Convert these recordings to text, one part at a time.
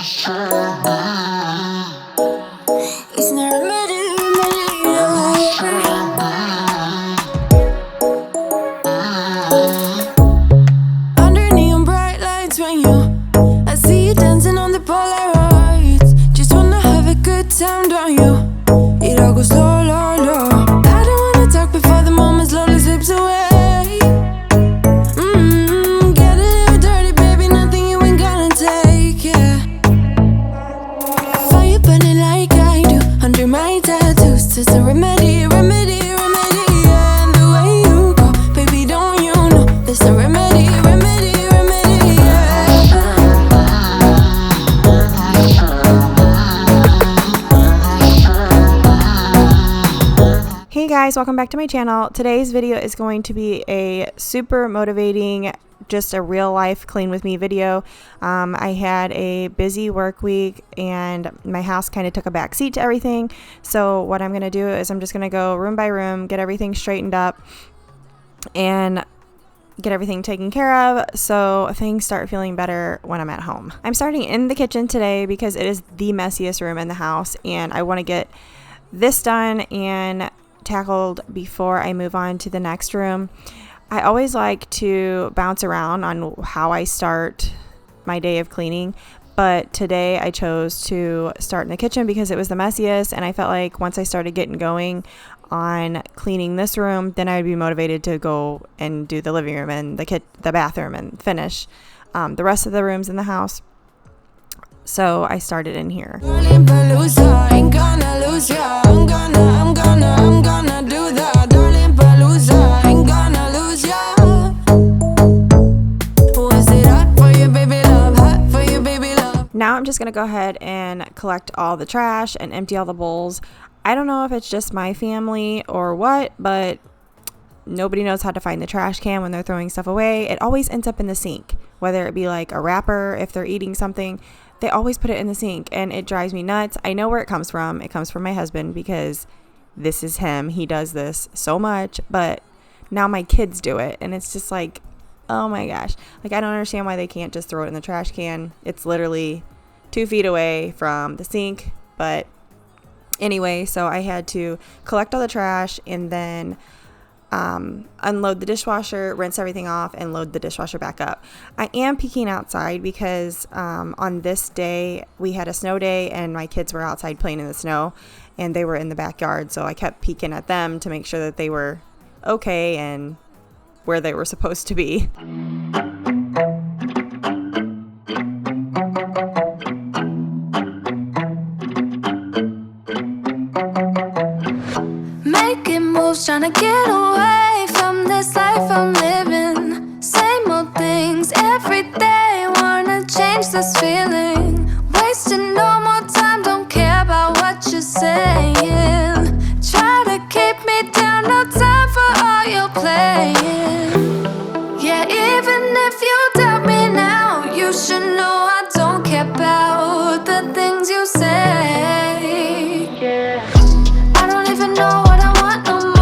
Isn't there a remedy? Under neon bright lights when I see you dancing on the Polaroids. Just wanna have a good time, don't you? It all goes low, low, low. I don't wanna talk before the moment slowly slips away. Get a little dirty, baby, nothing you ain't gonna take, yeah. Fire burning like I do under my tattoos. There's a remedy, remedy, remedy, yeah. And the way you go, baby, don't you know? There's a remedy, remedy, remedy, yeah. Hey guys, welcome back to my channel. Today's video is going to be a super motivating, just a real life clean with me video. I had a busy work week and my house kind of took a back seat to everything. So what I'm going to do is I'm just going to go room by room, get everything straightened up and get everything taken care of so things start feeling better when I'm at home. I'm starting in the kitchen today because it is the messiest room in the house and I want to get this done and tackled before I move on to the next room. I always like to bounce around on how I start my day of cleaning, but today I chose to start in the kitchen because it was the messiest and I felt like once I started getting going on cleaning this room, then I would be motivated to go and do the living room and the bathroom and finish the rest of the rooms in the house. So I started in here. Ain't gonna lose ya. I'm gonna do that. Darling Palooza, ain't gonna lose ya. Was it hot for you, baby love? Hot for you, baby love. Now I'm just gonna go ahead and collect all the trash and empty all the bowls. I don't know if it's just my family or what, but nobody knows how to find the trash can when they're throwing stuff away. It always ends up in the sink, whether it be like a wrapper, if they're eating something. They always put it in the sink and it drives me nuts. I know where it comes from. It comes from my husband because this is him. He does this so much, but now my kids do it and it's just like, oh my gosh. Like I don't understand why they can't just throw it in the trash can. It's literally 2 feet away from the sink. But anyway, so I had to collect all the trash and then unload the dishwasher, rinse everything off, and load the dishwasher back up. I am peeking outside because on this day we had a snow day and my kids were outside playing in the snow and they were in the backyard, so I kept peeking at them to make sure that they were okay and where they were supposed to be. Trying to get away from this life I'm living. Same old things every day. Wanna change this feeling. Wasting no more time. Don't care about what you're saying. Try to keep me down. No time for all your playing. Yeah, even if you doubt me now, you should know I don't care about the things you say. Yeah. I don't even know what I want no more.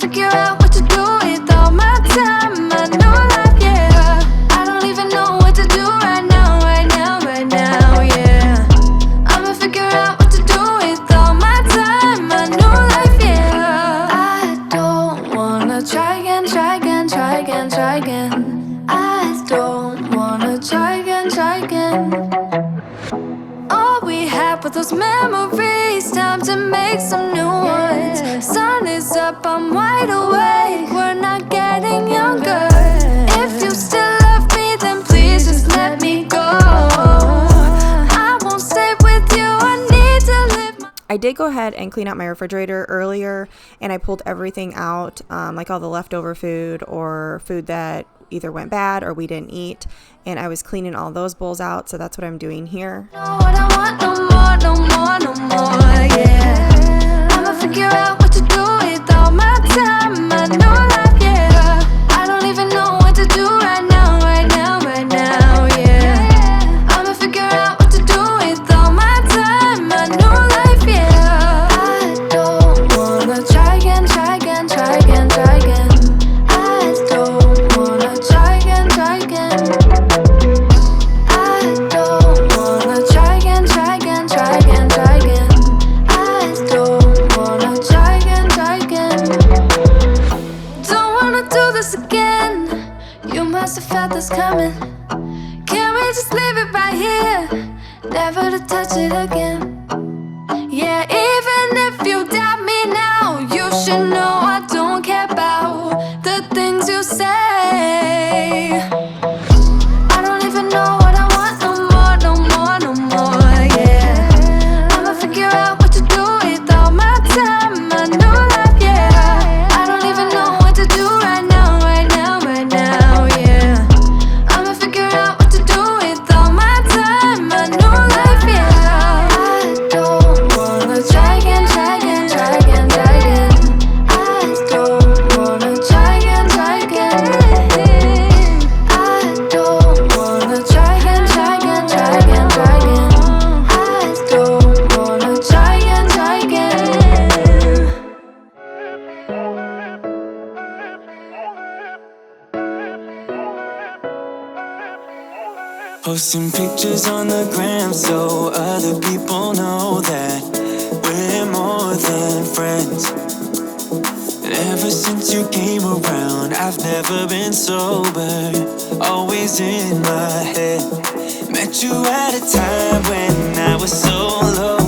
Figure out what to do with all my time, my new life, yeah. I don't even know what to do right now, yeah. I'ma figure out what to do with all my time, my new life, yeah. I don't wanna try again. I don't wanna try again. All we had were those memories, time to make some new ones. Sun is up, I'm wide awake, we're not getting younger. If you still love me, then please just let me go. I won't stay with you, I need to live my... I did go ahead and clean out my refrigerator earlier and I pulled everything out, like all the leftover food or food that either went bad or we didn't eat, and I was cleaning all those bowls out, so that's what I'm doing here. Know what I want no more, yeah. I'ma figure out what to do with all my time, my new life, yeah. I don't even know what to do right now, yeah. I'ma figure out what to do with all my time, my new life, yeah. I don't wanna try again. I don't wanna try again. must have felt this coming. Can we just leave it right here, never to touch it again? Yeah, even if you doubt me now, you should know I don't care about the things you say. I don't even know what I want no more, no more, no more, yeah. I'ma figure out what to do with all my time, my new life, yeah. I don't even know what to do right now, right now, right now, yeah. I'ma figure out what to do with all my time, my new life, yeah. I don't wanna try again, try again, try again, try again. I don't wanna try again, try again. I don't wanna try again, try again, try again, try again. I don't wanna try again, try again. Posting pictures on the gram so other people know that we're more than friends. And ever since you came around, I've never been sober, always in my head. Met you at a time when I was so low,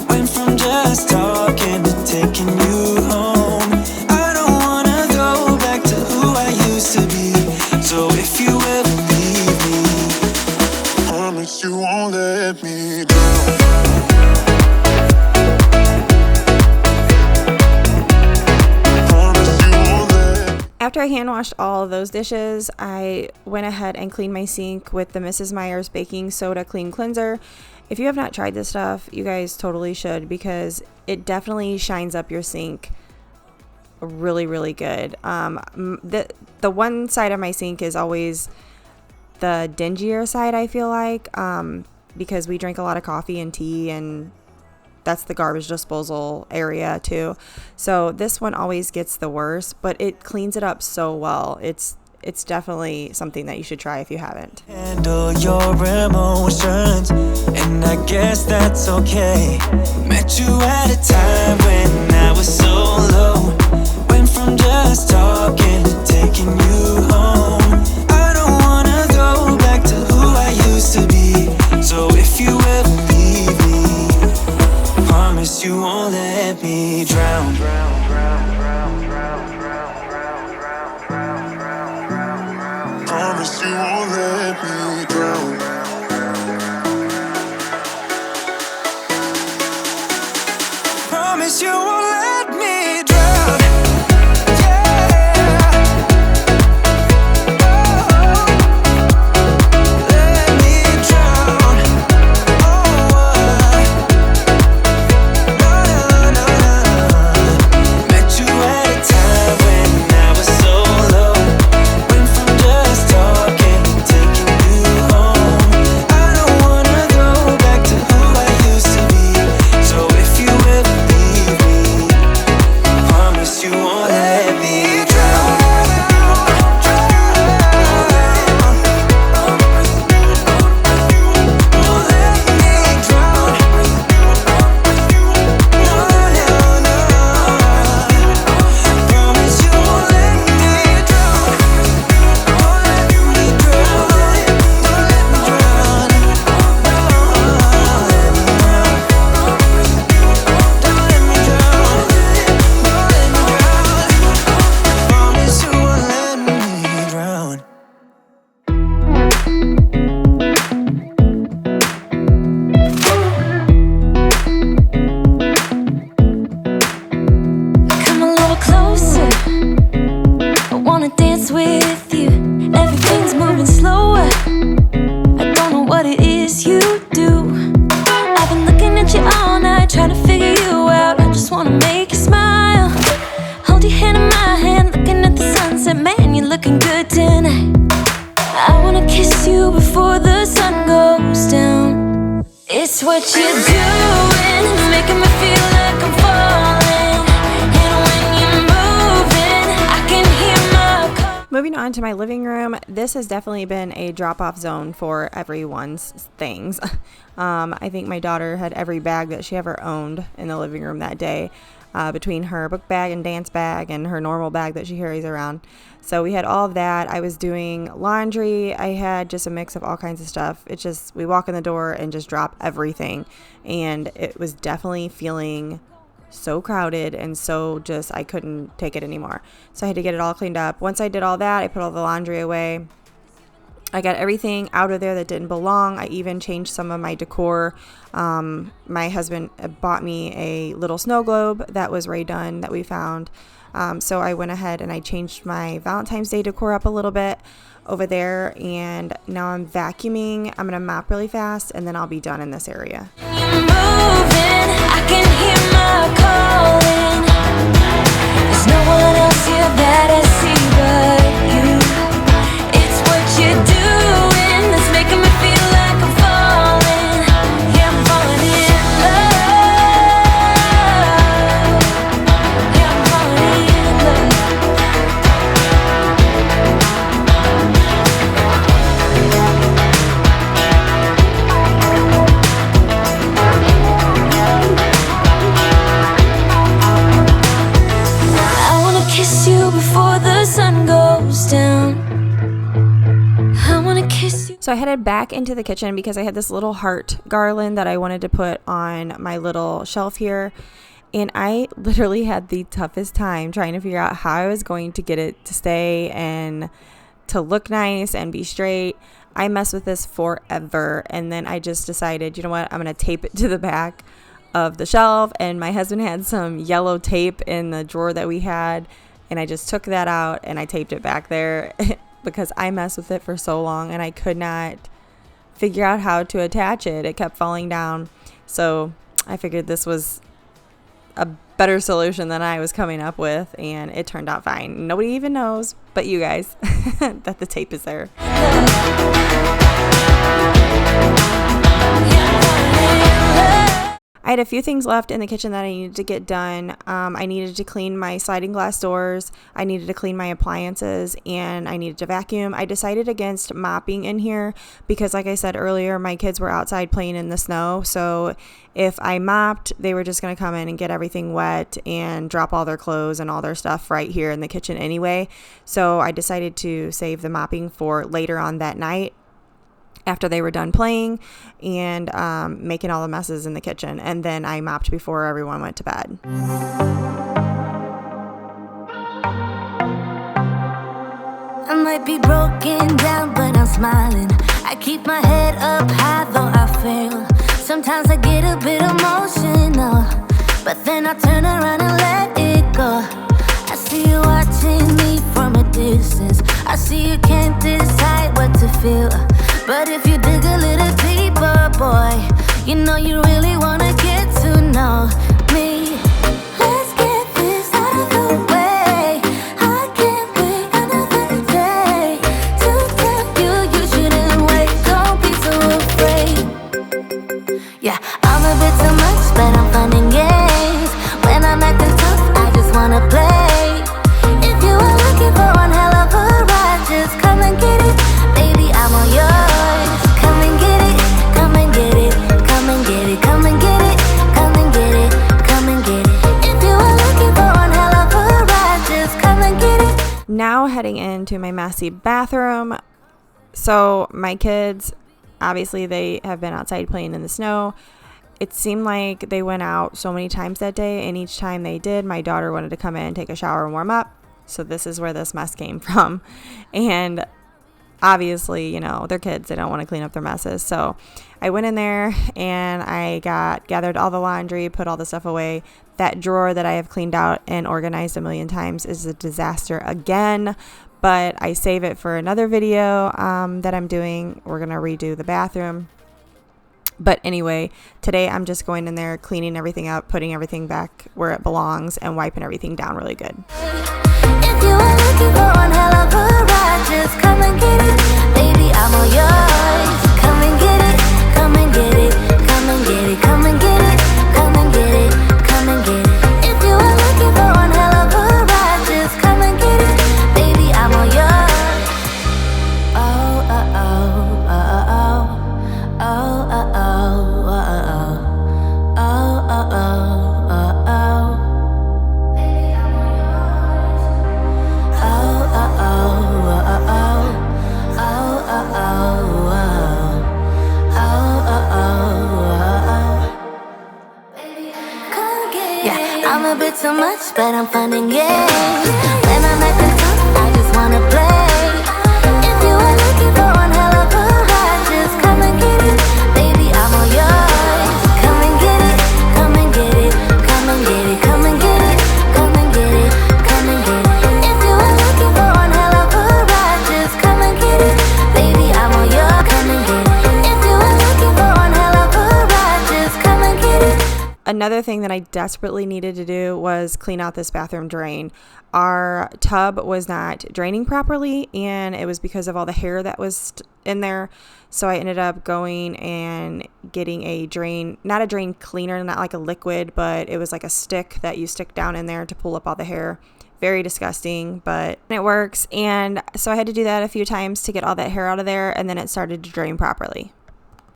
went from just talking to taking you home. I don't wanna go back to who I used to be, so if you ever leave me, promise you won't let me down. After I hand washed all of those dishes, I went ahead and cleaned my sink with the Mrs.Meyers baking soda clean cleanser. If you have not tried this stuff, you guys totally should, because it definitely shines up your sink really, really good. The one side of my sink is always the dingier side, I feel like, because we drink a lot of coffee and tea, and that's the garbage disposal area too. So this one always gets the worst, but it cleans it up so well. It's definitely something that you should try if you haven't. Handle your emotions, and I guess that's okay. Met you at a time when I was so low, went from just talking to taking you home. I don't wanna go back to who I used to be, so if you ever leave me, promise you won't let me drown. Promise you won't let me drown. Promise you won't let me drown. Yeah. Oh, let me drown. Oh, no, no, no. Met you at a time when I was so low, went from just talking to taking you home. I don't wanna go back to who I used to be, so if you ever leave me, promise you won't let me drown. Won't let me drown. No, no, no. Promise you won't let me drown. Won't let me drown. Don't let me drown. Don't let me drown. Don't let me drown. Promise you won't let me drown. Come a little closer, I wanna dance with you. Everything's moving slower, I don't know what it is you do. I've been looking at you all night, trying to figure you out. I just wanna make you smile, hold your hand in my hand, looking at the sunset. Man, you're looking good tonight. I wanna kiss you before the sun goes down. It's what you're doing, making me feel like I'm falling. And when you're moving, I can hear my call. Moving on to my living room, this has definitely been a drop-off zone for everyone's things. I think my daughter had every bag that she ever owned in the living room that day. between her book bag and dance bag and her normal bag that she carries around. So we had all of that. I was doing laundry. I had just a mix of all kinds of stuff. It's just, we walk in the door and just drop everything. And it was definitely feeling so crowded and so just, I couldn't take it anymore. So I had to get it all cleaned up. Once I did all that, I put all the laundry away. I got everything out of there that didn't belong. I even changed some of my decor. My husband bought me a little snow globe that was Ray done that we found. So I went ahead and I changed my Valentine's Day decor up a little bit over there. And now I'm vacuuming. I'm going to mop really fast and then I'll be done in this area. You're moving, I can hear my calling. There's no one else here that I see but you. It's what you're doing that's making me feel like I'm falling. Yeah, I'm falling in love. Yeah, I'm falling in love. I wanna kiss you before the sun goes down. I wanna kiss you. So I headed back into the kitchen because I had this little heart garland that I wanted to put on my little shelf here. And I literally had the toughest time trying to figure out how I was going to get it to stay and to look nice and be straight. I messed with this forever. And then I just decided, you know what, I'm going to tape it to the back of the shelf. And my husband had some yellow tape in the drawer that we had. And I just took that out and I taped it back there because I messed with it for so long and I could not figure out how to attach it. It kept falling down. So I figured this was a better solution than I was coming up with, and it turned out fine. Nobody even knows but you guys that the tape is there. I had a few things left in the kitchen that I needed to get done. I needed to clean my sliding glass doors. I needed to clean my appliances, and I needed to vacuum. I decided against mopping in here because, like I said earlier, my kids were outside playing in the snow. So if I mopped, they were just going to come in and get everything wet and drop all their clothes and all their stuff right here in the kitchen anyway. So I decided to save the mopping for later on that night, after they were done playing and making all the messes in the kitchen. And then I mopped before everyone went to bed. I might be broken down, but I'm smiling. I keep my head up high, though I fail. Sometimes I get a bit emotional, but then I turn around and let it go. I see you watching me from a distance. I see you can't decide what to feel. But if you dig a little deeper, boy, you know you really wanna get to know me. Let's get this out of the way. I can't wait another day to tell you you shouldn't wait. Don't be so afraid. Yeah, I'm a bit too much, but I'm fun and games. When I'm acting tough, I just wanna play. If you are looking for one hell of a ride, just come and get it. Baby, I'm all yours. Come and get it, come and get it, come and get it, come and get it, come and get it, come and get it. If you are looking for one hell of a ride, just come and get it. Now heading into my messy bathroom. So my kids, obviously they have been outside playing in the snow. It seemed like they went out so many times that day, and each time they did, my daughter wanted to come in, take a shower, and warm up. So this is where this mess came from. And obviously, you know, they're kids. They don't want to clean up their messes. So I went in there and I gathered all the laundry, put all the stuff away. That drawer that I have cleaned out and organized a million times is a disaster again. But I save it for another video that I'm doing. We're going to redo the bathroom. But anyway, today I'm just going in there, cleaning everything up, putting everything back where it belongs, and wiping everything down really good. If you are looking for one hell of a ride, just come and get it. Baby, I'm all yours. Come and get it, come and get it, come and get it, come and get it, come and get it, come and get it. If you are looking for one hell of a ride, just come and get it. Baby, I'm all yours. Oh, oh, oh, oh, oh. Oh, oh, oh, oh, oh, oh, oh, oh, oh, oh. too much, but I'm finding games. When I'm acting tough, I just wanna play. If you are looking for one hell of a ride, just come and get it. Baby, I'm all yours. Come and get it, come and get it, come and get it, come and get it, come and get it, come and get it. If you are looking for one hell of a ride, just come and get it. Baby, I'm all yours. Come and get it. If you are looking for one hell of a ride, just come and get it. Another thing that I desperately needed to do was clean out this bathroom drain. Our tub was not draining properly, and it was because of all the hair that was in there. So I ended up going and getting a drain, not a drain cleaner, not like a liquid, but it was like a stick that you stick down in there to pull up all the hair. Very disgusting, but it works. And so I had to do that a few times to get all that hair out of there, and then it started to drain properly.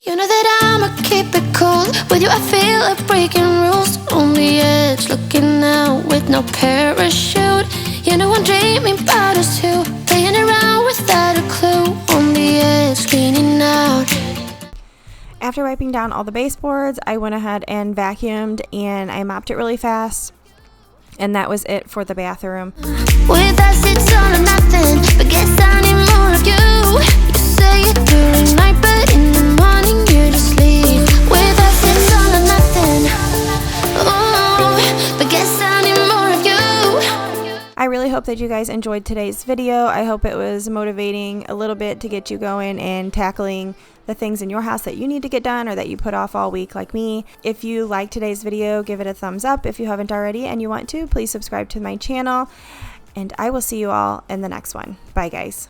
You know that I'ma keep it cool. With you I feel like breaking rules. On the edge, looking out with no parachute. You know I'm dreaming about us two, playing around without a clue. On the edge, cleaning out. After wiping down all the baseboards, I went ahead and vacuumed, and I mopped it really fast. And that was it for the bathroom. With us it's all or nothing, but guess I need more of you. You say it during night, but in the morning you just leave. With us it's all or nothing, oh, but guess I need more of you. I really hope that you guys enjoyed today's video. I hope it was motivating a little bit to get you going and tackling the things in your house that you need to get done or that you put off all week like me. If you like today's video, give it a thumbs up. If you haven't already and you want to, please subscribe to my channel. And I will see you all in the next one. Bye, guys.